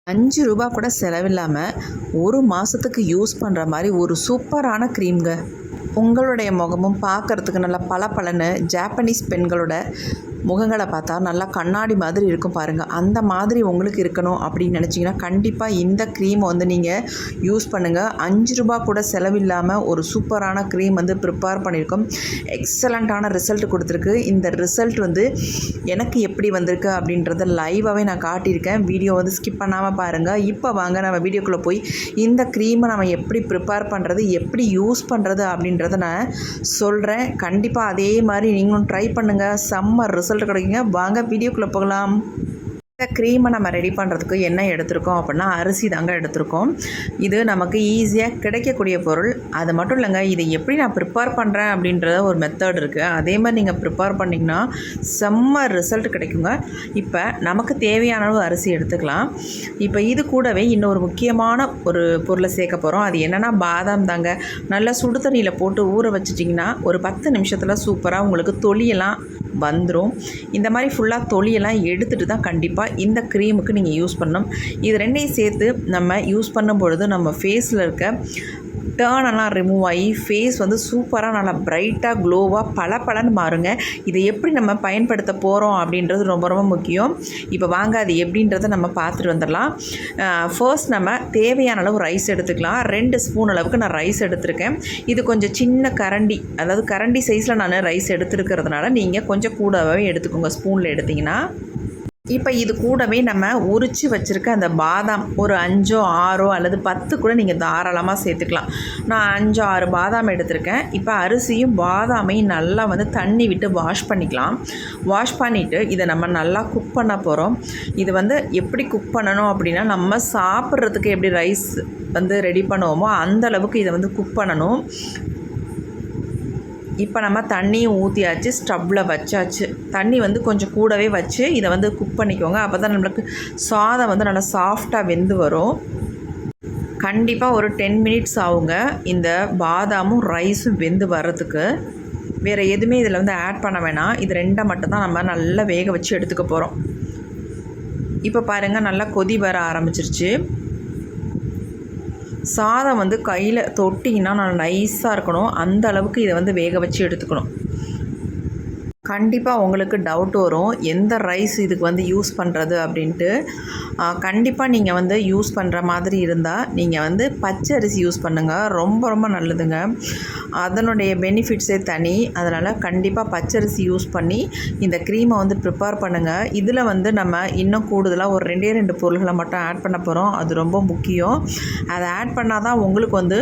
ரூ. 5 கூட செலவில்லாமல் ஒரு மாதத்துக்கு யூஸ் பண்ணுற மாதிரி ஒரு சூப்பரான க்ரீம்ங்க. உங்களுடைய முகமும் பார்க்குறதுக்கு நல்லா பளபளன்னு ஜாப்பனீஸ் பெண்களோட முகங்களை பார்த்தா நல்லா கண்ணாடி மாதிரி இருக்கும் பாருங்கள். அந்த மாதிரி உங்களுக்கு இருக்கணும் அப்படின்னு நினச்சிங்கன்னா கண்டிப்பாக இந்த க்ரீமை வந்து நீங்கள் யூஸ் பண்ணுங்கள். ரூ. 5 கூட செலவில்லாமல் ஒரு சூப்பரான க்ரீம் வந்து ப்ரிப்பேர் பண்ணியிருக்கோம். எக்ஸலண்ட்டான ரிசல்ட் கொடுத்துருக்கு. இந்த ரிசல்ட் வந்து எனக்கு எப்படி வந்திருக்கு அப்படின்றத லைவாகவே நான் காட்டியிருக்கேன். வீடியோ வந்து ஸ்கிப் பண்ணாமல் பாருங்கள். இப்போ வாங்க நம்ம வீடியோக்குள்ளே போய் இந்த க்ரீமை நம்ம எப்படி ப்ரிப்பேர் பண்ணுறது, எப்படி யூஸ் பண்ணுறது அப்படின்றத நான் சொல்கிறேன். கண்டிப்பாக அதே மாதிரி நீங்களும் ட்ரை பண்ணுங்கள். செம்ம ரிசல்ட் கிடைக்குங்க. வாங்க வீடியோக்குள்ளே போகலாம். இந்த க்ரீமை நம்ம ரெடி பண்ணுறதுக்கு என்ன எடுத்திருக்கோம் அப்படின்னா அரிசி தாங்க எடுத்திருக்கோம். இது நமக்கு ஈஸியாக கிடைக்கக்கூடிய பொருள். அது மட்டும் இல்லைங்க, இதை எப்படி நான் ப்ரிப்பேர் பண்ணுறேன் அப்படின்றத ஒரு மெத்தட் இருக்குது. அதே மாதிரி நீங்கள் ப்ரிப்பேர் பண்ணிங்கன்னா செம்ம ரிசல்ட் கிடைக்குங்க. இப்போ நமக்கு தேவையான அளவு அரிசி எடுத்துக்கலாம். இப்போ இது கூடவே இன்னொரு முக்கியமான ஒரு பொருளை சேர்க்க போகிறோம். அது என்னென்னா பாதாம் தாங்க. நல்லா சுடு தண்ணியில் போட்டு ஊற வச்சிட்டிங்கன்னா ஒரு 10 நிமிஷத்தில் சூப்பராக உங்களுக்கு தொலியெல்லாம் வந்துடும். இந்த மாதிரி ஃபுல்லாக தொலியெல்லாம் எடுத்துகிட்டு தான் கண்டிப்பாக இந்த க்ரீமுக்கு நீங்கள் யூஸ் பண்ணணும். இது ரெண்டையும் சேர்த்து நம்ம யூஸ் பண்ணும் பொழுது நம்ம ஃபேஸில் இருக்க டர்னெல்லாம் ரிமூவ் ஆகி ஃபேஸ் வந்து சூப்பராக நல்லா ப்ரைட்டாக க்ளோவாக பளபளன்னு மாறுங்க. இதை எப்படி நம்ம பயன்படுத்த போகிறோம் அப்படின்றது ரொம்ப ரொம்ப முக்கியம். இப்போ வாங்க அது எப்படின்றத நம்ம பார்த்துட்டு வந்துடலாம். ஃபர்ஸ்ட் நம்ம தேவையான அளவு ரைஸ் எடுத்துக்கலாம். 2 ஸ்பூன் அளவுக்கு நான் ரைஸ் எடுத்திருக்கேன். இது கொஞ்சம் சின்ன கரண்டி, அதாவது கரண்டி சைஸில் நான் ரைஸ் எடுத்துருக்கிறதுனால நீங்கள் கொஞ்சம் கூடவே எடுத்துக்கோங்க ஸ்பூனில் எடுத்திங்கன்னா. இப்போ இது கூடவே நம்ம உரித்து வச்சுருக்க அந்த பாதாம் ஒரு 5 6 அல்லது 10 கூட நீங்கள் தாராளமாக சேர்த்துக்கலாம். நான் 5 6 பாதாம் எடுத்திருக்கேன். இப்போ அரிசியும் பாதாமையும் நல்லா வந்து தண்ணி விட்டு வாஷ் பண்ணிக்கலாம். வாஷ் பண்ணிவிட்டு இதை நம்ம நல்லா குக் பண்ண போகிறோம். இது வந்து எப்படி குக் பண்ணணும் அப்படின்னா, நம்ம சாப்பிட்றதுக்கு எப்படி ரைஸ் வந்து ரெடி பண்ணுவோமோ அந்த அளவுக்கு இதை வந்து குக் பண்ணணும். இப்போ நம்ம தண்ணியும் ஊற்றியாச்சு, ஸ்டவ்வில் வச்சாச்சு. தண்ணி வந்து கொஞ்சம் கூடவே வச்சு இதை வந்து குக் பண்ணிக்கோங்க. அப்போ தான் நம்மளுக்கு சாதம் வந்து நல்லா சாஃப்டாக வெந்து வரும். கண்டிப்பாக ஒரு 10 மினிட்ஸ் ஆகுங்க இந்த பாதாமும் ரைஸும் வெந்து வர்றதுக்கு. வேறு எதுவுமே இதில் வந்து ஆட் பண்ண வேணாம். இது 2 மட்டும்தான் நம்ம நல்லா வேக வச்சு எடுத்துக்க போகிறோம். இப்போ பாருங்கள், நல்லா கொதி வர ஆரம்பிச்சிருச்சு. சாதம் வந்து கையில் தொட்டிங்கன்னா நல்லா நைஸாக இருக்கணும். அந்த அளவுக்கு இதை வந்து வேக வச்சு எடுத்துக்கணும். கண்டிப்பாக உங்களுக்கு டவுட் வரும், எந்த ரைஸ் இதுக்கு வந்து யூஸ் பண்ணுறது அப்படின்ட்டு. கண்டிப்பாக நீங்கள் வந்து யூஸ் பண்ணுற மாதிரி இருந்தால் நீங்கள் வந்து பச்சை அரிசி யூஸ் பண்ணுங்கள். ரொம்ப ரொம்ப நல்லதுங்க. அதனுடைய பெனிஃபிட்ஸே தனி. அதனால் கண்டிப்பாக பச்சரிசி யூஸ் பண்ணி இந்த க்ரீமை வந்து ப்ரிப்பேர் பண்ணுங்கள். இதில் வந்து நம்ம இன்னும் கூடுதலாக ஒரு 2 பொருள்களை மட்டும் ஆட் பண்ண போகிறோம். அது ரொம்ப முக்கியம். அதை ஆட் பண்ணால் தான் உங்களுக்கு வந்து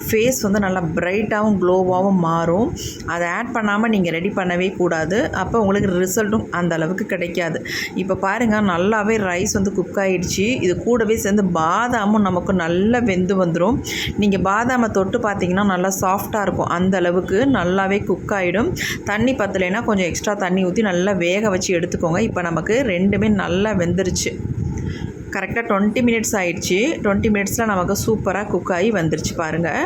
ஃபேஸ் வந்து நல்லா ப்ரைட்டாகவும் க்ளோவாகவும் மாறும். அதை ஆட் பண்ணாமல் நீங்கள் ரெடி பண்ணவே கூடாது. அப்போ உங்களுக்கு ரிசல்ட்டும் அந்த அளவுக்கு கிடைக்காது. இப்போ பாருங்கள், நல்லாவே ரைஸ் வந்து குக் ஆகிடுச்சு. இது கூடவே சேர்ந்து பாதாமும் நமக்கு நல்லா வெந்து வந்துடும். நீங்கள் பாதாமை தொட்டு பார்த்தீங்கன்னா நல்லா சாஃப்டாக இருக்கும். அந்த அளவுக்கு நல்லாவே குக் ஆகிடும். தண்ணி பத்தலைன்னா கொஞ்சம் எக்ஸ்ட்ரா தண்ணி ஊற்றி நல்லா வேக வச்சு எடுத்துக்கோங்க. இப்போ நமக்கு 2மே நல்லா வெந்துருச்சு. கரெக்டாக 20 மினிட்ஸ் ஆகிடுச்சு. 20 மினிட்ஸில் நமக்கு சூப்பராக குக் ஆகி வந்துருச்சு பாருங்கள்.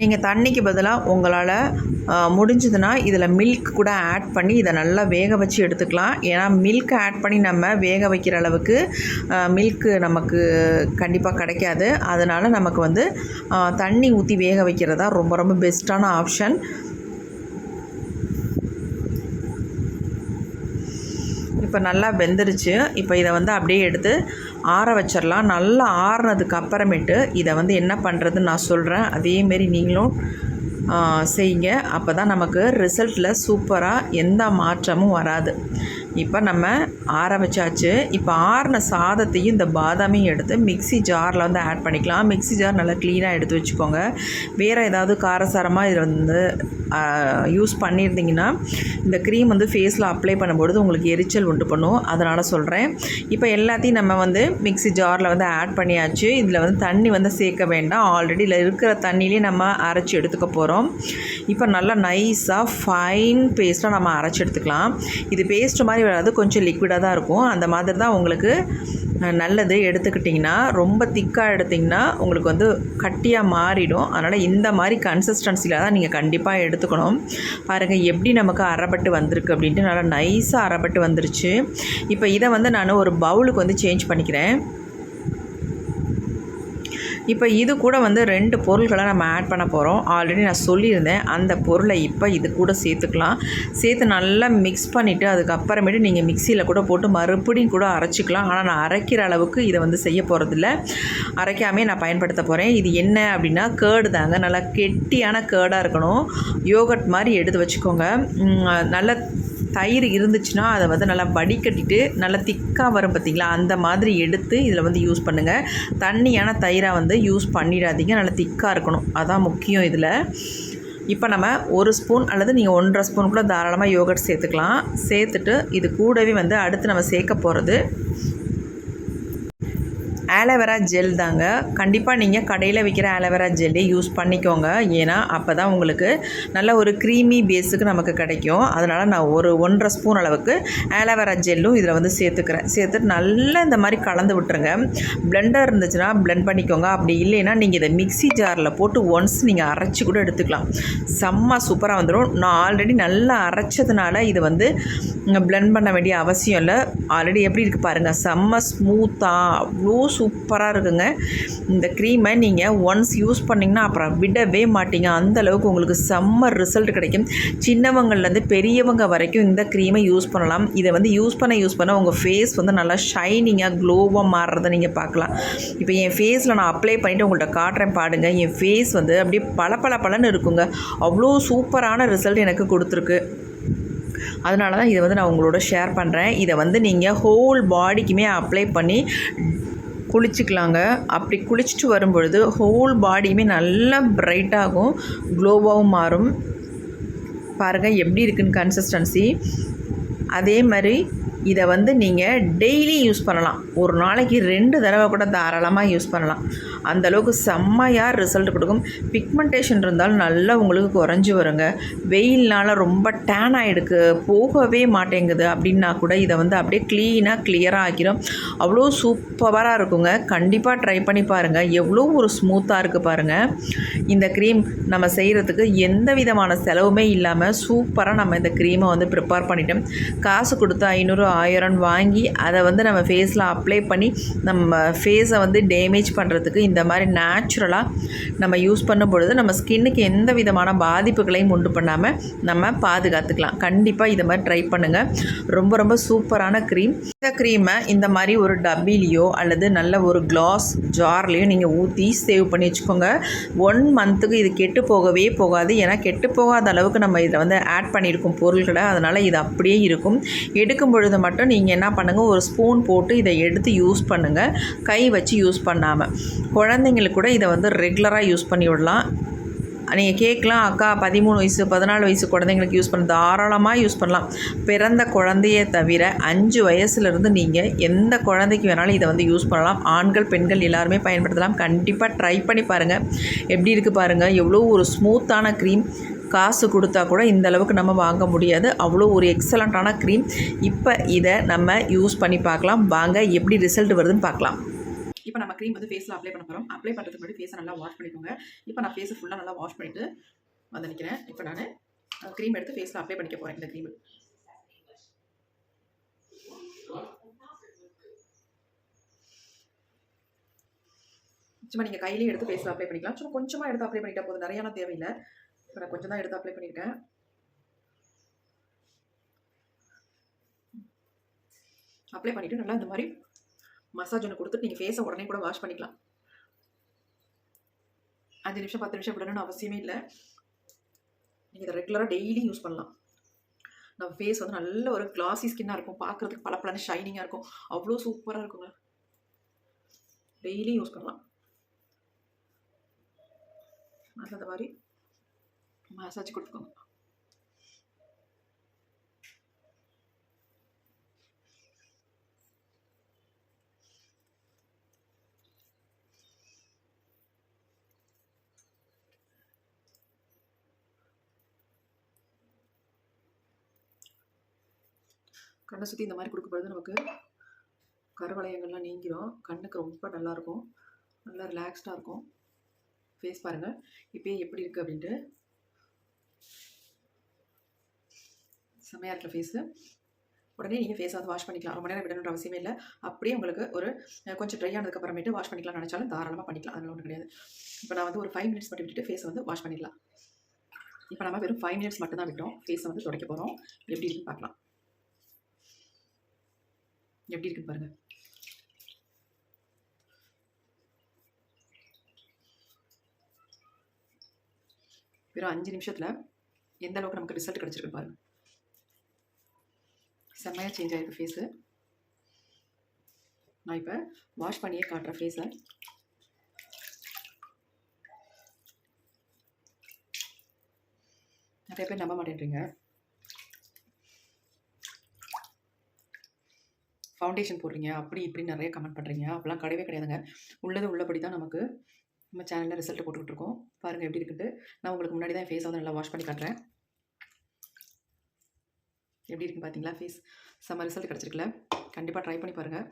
நீங்கள் தண்ணிக்கு பதிலாக உங்களால் முடிஞ்சதுன்னா இதில் மில்க் கூட ஆட் பண்ணி இதை நல்லா வேக வச்சு எடுத்துக்கலாம். ஏன்னா மில்க் ஆட் பண்ணி நம்ம வேக வைக்கிற அளவுக்கு மில்க்கு நமக்கு கண்டிப்பாக கிடைக்காது. அதனால் நமக்கு வந்து தண்ணி ஊற்றி வேக வைக்கிறதா ரொம்ப ரொம்ப பெஸ்ட்டான ஆப்ஷன். இப்போ நல்லா வெந்துருச்சு. இப்போ இதை வந்து அப்படியே எடுத்து ஆற வச்சிடலாம். நல்லா ஆறுனதுக்கு அப்புறமேட்டு இதை வந்து என்ன பண்ணுறதுன்னு நான் சொல்கிறேன். அதேமாரி நீங்களும் செய்யுங்க. அப்போ தான் நமக்கு ரிசல்ட்டில் சூப்பராக எந்த மாற்றமும் வராது. இப்போ நம்ம ஆற வச்சாச்சு. இப்போ ஆறின சாதத்தையும் இந்த பாதாமையும் எடுத்து மிக்ஸி ஜாரில் வந்து ஆட் பண்ணிக்கலாம். மிக்ஸி ஜார் நல்லா க்ளீனாக எடுத்து வச்சுக்கோங்க. வேறு ஏதாவது காரசாரமாக இதில் வந்து யூஸ் பண்ணியிருந்தீங்கன்னா இந்த க்ரீம் வந்து ஃபேஸில் அப்ளை பண்ணும்பொழுது உங்களுக்கு எரிச்சல் உண்டு பண்ணும். அதனால் சொல்கிறேன். இப்போ எல்லாத்தையும் நம்ம வந்து மிக்ஸி ஜாரில் வந்து ஆட் பண்ணியாச்சு. இதில் வந்து தண்ணி வந்து சேர்க்க வேண்டாம். ஆல்ரெடி இதில் இருக்கிற தண்ணியிலே நம்ம அரைச்சி எடுத்துக்க போகிறோம். இப்போ நல்லா நைஸாக ஃபைன் பேஸ்ட்டாக நம்ம அரைச்சி எடுத்துக்கலாம். இது பேஸ்ட்டு மாதிரி மாதிரி வராது, கொஞ்சம் லிக்விடாக தான் இருக்கும். அந்த மாதிரி தான் உங்களுக்கு நல்லது. எடுத்துக்கிட்டிங்கன்னா ரொம்ப திக்காக எடுத்திங்கன்னா உங்களுக்கு வந்து கட்டியாக மாறிடும். அதனால் இந்த மாதிரி கன்சிஸ்டன்சியில் தான் நீங்கள் கண்டிப்பாக எடுத்துக்கணும். பாருங்கள் எப்படி நமக்கு அரைப்பட்டு வந்திருக்கு அப்படின்ட்டு, நல்லா நைஸாக அரைப்பட்டு வந்துருச்சு. இப்போ இதை வந்து நான் ஒரு பவுலுக்கு வந்து சேஞ்ச் பண்ணிக்கிறேன். இப்போ இது கூட வந்து 2 பொருள்களை நம்ம ஆட் பண்ண போகிறோம். ஆல்ரெடி நான் சொல்லியிருந்தேன். அந்த பொருளை இப்போ இது கூட சேர்த்துக்கலாம். சேர்த்து நல்லா மிக்ஸ் பண்ணிவிட்டு அதுக்கப்புறமேட்டு நீங்கள் மிக்சியில் கூட போட்டு மறுபடியும் கூட அரைச்சிக்கலாம். ஆனால் நான் அரைக்கிற அளவுக்கு இதை வந்து செய்ய போகிறதில்ல. அரைக்காமே நான் பயன்படுத்த போகிறேன். இது என்ன அப்படின்னா கேர்டு தாங்க. நல்லா கெட்டியான கேர்டாக இருக்கணும். யோகட் மாதிரி எடுத்து வச்சுக்கோங்க. நல்ல தயிர் இருந்துச்சுன்னா அதை வந்து நல்லா வடிகட்டிட்டு நல்லா திக்காக வரும் பார்த்திங்களா, அந்த மாதிரி எடுத்து இதில் வந்து யூஸ் பண்ணுங்கள். தண்ணியான தயிராக வந்து யூஸ் பண்ணிடாதீங்க. நல்லா திக்காக இருக்கணும், அதான் முக்கியம் இதில். இப்போ நம்ம 1 ஸ்பூன் அல்லது நீங்கள் 1.5 ஸ்பூன் கூட தாராளமாக யோகர்ட் சேர்த்துக்கலாம். சேர்த்துட்டு இது கூடவே வந்து அடுத்து நம்ம சேர்க்க போகிறது ஆலோவேரா ஜெல் தாங்க. கண்டிப்பாக நீங்கள் கடையில் விற்கிற ஆலோவேரா ஜெல்லே யூஸ் பண்ணிக்கோங்க. ஏன்னா அப்போ தான் உங்களுக்கு நல்ல ஒரு க்ரீமி பேஸுக்கு நமக்கு கிடைக்கும். அதனால் நான் ஒரு 1.5 ஸ்பூன் அளவுக்கு ஆலோவேரா ஜெல்லும் இதில் வந்து சேர்த்துக்கிறேன். சேர்த்துட்டு நல்லா இந்த மாதிரி கலந்து விட்டுருங்க. பிளெண்டர் இருந்துச்சுன்னா பிளெண்ட் பண்ணிக்கோங்க. அப்படி இல்லைன்னா நீங்கள் இதை மிக்ஸி ஜாரில் போட்டு ஒன்ஸ் நீங்கள் அரைச்சி கூட எடுத்துக்கலாம். செம்ம சூப்பராக வந்துடும். நான் ஆல்ரெடி நல்லா அரைச்சதுனால இது வந்து பிளெண்ட் பண்ண வேண்டிய அவசியம் இல்லை. ஆல்ரெடி எப்படி இருக்குது பாருங்கள், செம்ம ஸ்மூத்தாக அவ்வளோ சூப்பராக இருக்குங்க. இந்த க்ரீமை நீங்கள் ஒன்ஸ் யூஸ் பண்ணிங்கன்னா அப்புறம் விடவே மாட்டீங்க. அந்தளவுக்கு உங்களுக்கு செம்ம ரிசல்ட் கிடைக்கும். சின்னவங்கள்லேருந்து பெரியவங்க வரைக்கும் இந்த க்ரீமை யூஸ் பண்ணலாம். இதை வந்து யூஸ் பண்ண உங்கள் ஃபேஸ் வந்து நல்லா ஷைனிங்காக க்ளோவாக மாறுறதை நீங்கள் பார்க்கலாம். இப்போ என் ஃபேஸில் நான் அப்ளை பண்ணிவிட்டு உங்கள்கிட்ட காட்டுறேன் பாருங்க. என் ஃபேஸ் வந்து அப்படியே பளபளன்னு இருக்குங்க. அவ்வளோ சூப்பரான ரிசல்ட் எனக்கு கொடுத்துருக்கு. அதனால தான் இதை வந்து நான் உங்களோட ஷேர் பண்ணுறேன். இதை வந்து நீங்கள் ஹோல் பாடிக்குமே அப்ளை பண்ணி குளிச்சுக்கலாங்க. அப்படி குளிச்சுட்டு வரும்பொழுது ஹோல் பாடியுமே நல்லா பிரைட்டாகும், க்ளோவாகவும் மாறும். பாருங்கள் எப்படி இருக்குன்னு கன்சிஸ்டன்சி. அதே மாதிரி இதை வந்து நீங்கள் டெய்லி யூஸ் பண்ணலாம். ஒரு நாளைக்கு 2 தடவை கூட தாராளமாக யூஸ் பண்ணலாம். அந்தளவுக்கு செம்மையாக ரிசல்ட் கொடுக்கும். பிக்மெண்டேஷன் இருந்தாலும் நல்லா உங்களுக்கு குறைஞ்சி வருங்க. வெயில்னால் ரொம்ப டேன் ஆகிடுக்கு, போகவே மாட்டேங்குது அப்படின்னா கூட இதை வந்து அப்படியே கிளியராக ஆக்கிடும். அவ்வளோ சூப்பராக இருக்குங்க. கண்டிப்பாக ட்ரை பண்ணி பாருங்கள். எவ்வளோ ஒரு ஸ்மூத்தாக இருக்குது பாருங்கள். இந்த க்ரீம் நம்ம செய்கிறதுக்கு எந்த விதமான செலவுமே இல்லாமல் சூப்பராக நம்ம இந்த க்ரீமை வந்து ப்ரிப்பேர் பண்ணிட்டோம். காசு கொடுத்து 500 1000 வாங்கி அதை வந்து நம்ம ஃபேஸில் அப்ளை பண்ணி நம்ம ஃபேஸை வந்து டேமேஜ் பண்ணுறதுக்கு இந்த மாதிரி நேச்சுரலாக நம்ம யூஸ் பண்ணும் பொழுது நம்ம ஸ்கின்னுக்கு எந்த விதமான பாதிப்புகளையும் உண்டு பண்ணாமல் நம்ம பாதுகாத்துக்கலாம். கண்டிப்பாக இதை மாதிரி ட்ரை பண்ணுங்கள். ரொம்ப சூப்பரான க்ரீம். இந்த க்ரீமை இந்த மாதிரி ஒரு டப்பிலையோ அல்லது நல்ல ஒரு கிளாஸ் ஜார்லேயோ நீங்கள் ஊற்றி சேவ் பண்ணி வச்சுக்கோங்க. 1 மந்த்துக்கு இது கெட்டு போகவே போகாது. ஏன்னா கெட்டு போகாத அளவுக்கு நம்ம இதில் வந்து ஆட் பண்ணியிருக்கோம் பொருள்களை. அதனால் இது அப்படியே இருக்கும். எடுக்கும் பொழுது மட்டும் நீங்கள் என்ன பண்ணுங்கள், ஒரு ஸ்பூன் போட்டு இதை எடுத்து யூஸ் பண்ணுங்கள். கை வச்சு யூஸ் பண்ணாமல். குழந்தைங்களுக்கு கூட இதை வந்து ரெகுலராக யூஸ் பண்ணி விடலாம். நீங்கள் கேட்கலாம், அக்கா 13 வயசு 14 வயசு குழந்தைங்களுக்கு யூஸ் பண்ண தாராளமாக யூஸ் பண்ணலாம். பிறந்த குழந்தையை தவிர 5 வயசுலேருந்து நீங்கள் எந்த குழந்தைக்கு வேணாலும் இதை வந்து யூஸ் பண்ணலாம். ஆண்கள் பெண்கள் எல்லாருமே பயன்படுத்தலாம். கண்டிப்பாக ட்ரை பண்ணி பாருங்கள். எப்படி இருக்குது பாருங்கள், எவ்வளோ ஒரு ஸ்மூத்தான க்ரீம். காசு கொடுத்தா கூட இந்த அளவுக்கு நம்ம வாங்க முடியாது. அவ்வளோ ஒரு எக்ஸலண்ட்டான க்ரீம். இப்போ இதை நம்ம யூஸ் பண்ணி பார்க்கலாம். வாங்க எப்படி ரிசல்ட் வருதுன்னு பார்க்கலாம். இப்போ நம்ம க்ரீம் வந்து ஃபேஸில் அப்ளை பண்ண போகிறோம். அப்ளை பண்ணுறதுக்கு முன்னாடி ஃபேஸை நல்லா வாஷ் பண்ணிக்கோங்க. இப்போ நான் ஃபேஸை ஃபுல்லாக நல்லா வாஷ் பண்ணிவிட்டு வந்து நிற்கிறேன். இப்போ நான் க்ரீம் எடுத்து ஃபேஸில் அப்ளை பண்ணிக்க போகிறேன். இந்த க்ரீம் சும்மா நீங்கள் கையிலே எடுத்து ஃபேஸில் அப்ளை பண்ணிக்கலாம். சும்மா கொஞ்சமாக எடுத்து அப்ளை பண்ணிட்டா போதும், நிறையாலாம் தேவையில்லை. இப்போ நான் கொஞ்சம் தான் எடுத்து அப்ளை பண்ணியிருக்கேன். அப்ளை பண்ணிவிட்டு நல்லா இந்த மாதிரி மசாஜ் ஒன்று கொடுத்துட்டு நீங்கள் ஃபேஸை உடனே கூட வாஷ் பண்ணிக்கலாம். 5 நிமிஷம் 10 நிமிஷம் விடணும்னு அவசியமே இல்லை. நீங்கள் இதை ரெகுலராக டெய்லி யூஸ் பண்ணலாம். நம்ம ஃபேஸ் வந்து நல்ல ஒரு கிளாஸி ஸ்கின்னாக இருக்கும். பார்க்குறதுக்கு பளபளன்னு ஷைனிங்காக இருக்கும். அவ்வளோ சூப்பராக இருக்குங்க. டெய்லி யூஸ் பண்ணலாம். நல்லா இந்த மாதிரி மசாஜ் கொடுத்துக்கோங்க. கண்ணை சுற்றி இந்த மாதிரி கொடுக்கும்போது நமக்கு கருவளையங்கள்லாம் நீங்கிரும். கண்ணுக்கு ரொம்ப நல்லாயிருக்கும், நல்லா ரிலாக்ஸ்டாக இருக்கும். ஃபேஸ் பாருங்கள் இப்போயே எப்படி இருக்குது அப்படின்ட்டு. செம்மையாக இருக்கிற ஃபேஸு. உடனே நீங்கள் ஃபேஸை வந்து வாஷ் பண்ணிக்கலாம். ரொம்ப நேரம் விடணுன்ற அவசியமே இல்லை. அப்படியே உங்களுக்கு ஒரு கொஞ்சம் ட்ரை ஆனதுக்கப்புறமேட்டு வாஷ் பண்ணிக்கலாம்னு நினச்சாலும் தாராளமாக பண்ணிக்கலாம். அதில் ஒன்றும் கிடையாது. இப்போ நான் வந்து ஒரு 5 மினிட்ஸ் மட்டும் விட்டுட்டு ஃபேஸை வந்து வாஷ் பண்ணிடலாம். இப்போ நம்ம வெறும் 5 மினிட்ஸ் மட்டும் தான் விட்டோம். ஃபேஸை வந்து துடைக்க போகிறோம். எப்படி இருக்குன்னு பார்க்கலாம். எப்படி இருக்குன்னு பாருங்கள். வெறும் 5 நிமிஷத்தில் எந்த அளவுக்கு நமக்கு ரிசல்ட் கிடச்சிருக்கு பாருங்கள். செம்மையாக சேஞ்ச் ஆகிருக்கு ஃபேஸு. நான் இப்போ வாஷ் பண்ணியே காட்டுறேன் ஃபேஸை. நிறைய பேர் நம்ப மாட்டேன்றீங்க. ஃபவுண்டேஷன் போடுறீங்க அப்படி இப்படி நிறைய கமெண்ட் பண்ணுறீங்க. அப்படிலாம் கிடையவே கிடையாதுங்க. உள்ளது உள்ளபடி தான் நமக்கு நம்ம சேனலில் ரிசல்ட் போட்டுக்கிட்டு இருக்கோம். பாருங்கள் எப்படி இருக்குன்ட்டு. நான் உங்களுக்கு முன்னாடி தான் ஃபேஸை வந்து நல்லா வாஷ் பண்ணி காட்டுறேன். எப்படி இருக்குன்னு பார்த்தீங்களா? ஃபேஸ் செம்ம ரிசல்ட் கிடச்சிருக்குல்ல. கண்டிப்பாக ட்ரை பண்ணி பாருங்கள்.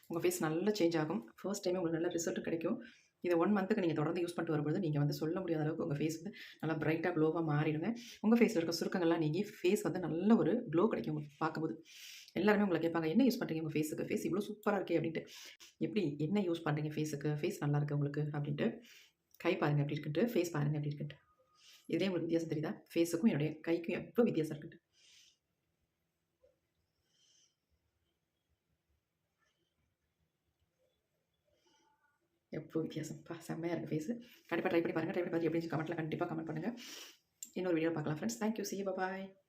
உங்கள் ஃபேஸ் நல்லா சேஞ்ச் ஆகும். ஃபர்ஸ்ட் டைமே உங்களுக்கு நல்ல ரிசல்ட் கிடைக்கும். இதை 1 மந்த்துக்கு நீங்கள் தொடர்ந்து யூஸ் பண்ணிட்டு வரும்போது நீங்கள் வந்து சொல்ல முடியாத அளவுக்கு உங்கள் ஃபேஸ் வந்து நல்லா பிரைட்டாக க்ளோவாக மாறிடுங்க. உங்கள் ஃபேஸில் இருக்க சுருக்கங்கள்லாம் நீங்கி ஃபேஸ் வந்து நல்ல ஒரு க்ளோ கிடைக்கும் உங்களுக்கு பார்க்கும்போது. எல்லாருமே உங்களை கேட்பாங்க, என்ன யூஸ் பண்ணுறீங்க உங்கள் ஃபேஸுக்கு? ஃபேஸ் இவ்வளோ சூப்பராக இருக்கே அப்படின்ட்டு. எப்படி என்ன யூஸ் பண்ணுறீங்க ஃபேஸுக்கு? ஃபேஸ் நல்லா இருக்குது உங்களுக்கு அப்படின்ட்டு. கை பாருங்கள் எப்படி இருக்குன்ட்டு, ஃபேஸ் பாருங்கள் எப்படி இருக்குன்ட்டு. இதே உங்களுக்கு வித்தியாசம் தெரியுதா? ஃபேஸுக்கும் என்னுடைய கைக்கும் எவ்வளோ வித்தியாசம் இருக்குன்ட்டு. எவ்வளோ வித்தியாசம்ப்பா, செம்மையாக இருக்குது ஃபேஸு. கண்டிப்பாக ட்ரை பண்ணி பாருங்கள். ட்ரை பண்ணி பார்த்து எப்படி கமெண்ட்டில் கண்டிப்பாக கமெண்ட் பண்ணுங்கள். இன்னொரு வீடியோ பார்க்கலாம் friends. Thank you. See you. Bye bye.